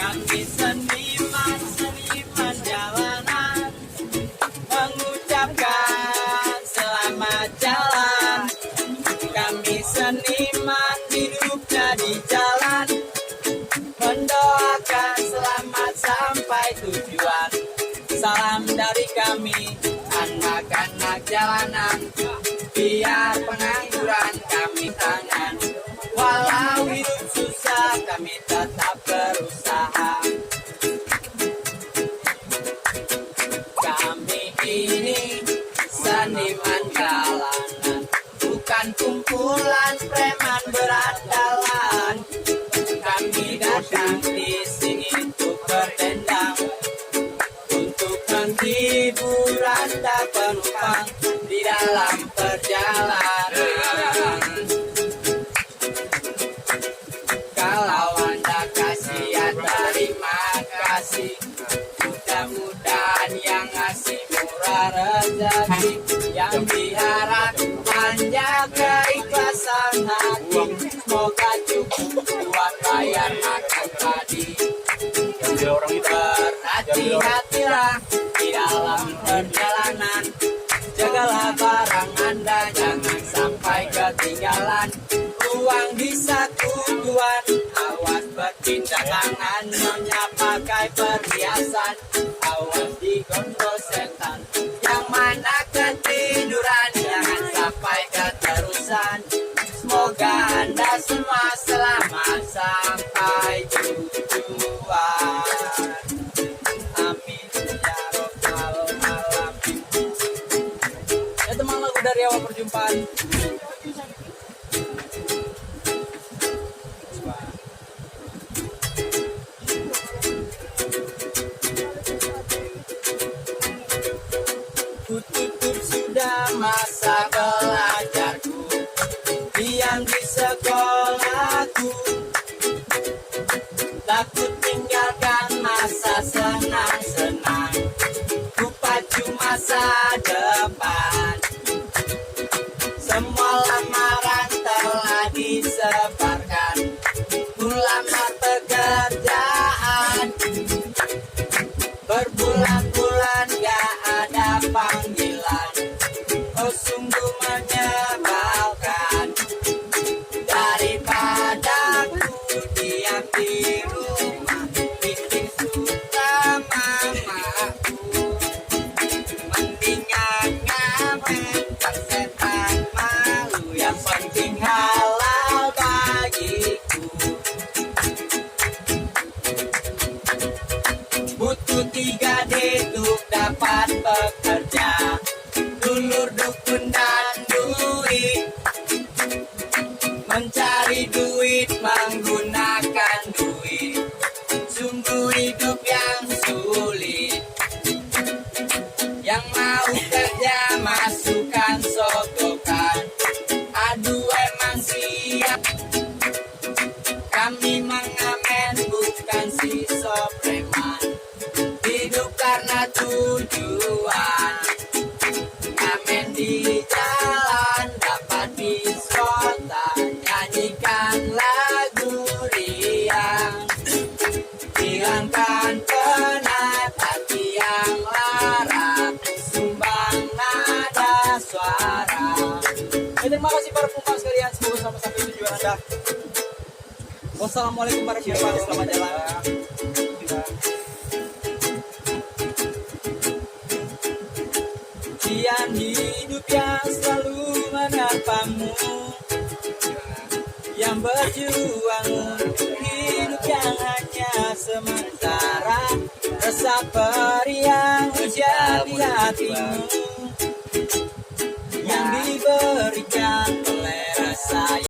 Kami seniman jalanan mengucapkan selamat jalan. Kami seniman hidupnya di jalan, mendoakan selamat sampai tujuan. Salam dari kami anak-anak jalanan, biar pengangguran kami tangan. Walau hidup susah kami tetap berusaha. Kami ini seniman jalanan, bukan kumpulan preman berandalan. Kami datang di sini untuk berdendang, untuk menghibur Anda penumpang di dalam perjalanan. Kalau Anda kasihan, terima kasih. Mudah-mudahan yang ngasih murah rezeki, yang diharap hanya keikhlasan hati. Semoga cukup buat bayar makan tadi. Berhati-hatilah di dalam perjalanan, jagalah barang Anda, jangan sampai ketinggalan. Uang bisa tujuan, awas berpindah tangan. Nyonya pakai perhiasan, awas digondol setan. Yang mana ketiduran, jangan sampai keterusan. Semoga Anda semua selamat sampai tujuan. Amin ya robbal alamin. Ya teman, lagu dari awal perjumpaan. Kututup sudah masa belajarku, diam di sekolahku. Takut tinggalkan masa senang-senang, ku pacu masa depan. Semua lamaran telah disebarkan, ku lamar pekerjaan. Berbulan-bulan gak ada panggilan, oh sungguh menyebalkan. Daripada ku diam di rumah, bikin suka mamaku. Mendingan ngamen setan malu, yang penting halal bagiku. Butuh 3 untuk dapat bekerja, dulur dukun dan duit. Mencari duit menggunakan duit, sungguh hidup yang sulit. Yang mau kerja masukkan sogokan, aduh emang siap. Kami mengamen bukan si preman, hidup karena tujuan. Ngamen di jalan dapat diskota, nyanyikan lagu riang. Hilangkan penat hati yang lara, sumbang nada suara. Terima kasih para penumpang sekalian, semoga sampai tujuan Anda. Wassalamualaikum warahmatullahi wabarakatuh. Selamat jalan. Ujian hidup yang selalu menerpamu, yang berjuang untuk hidup yang hanya sementara. Resah perih yang menjadi hatimu, yang diberikan oleh rasa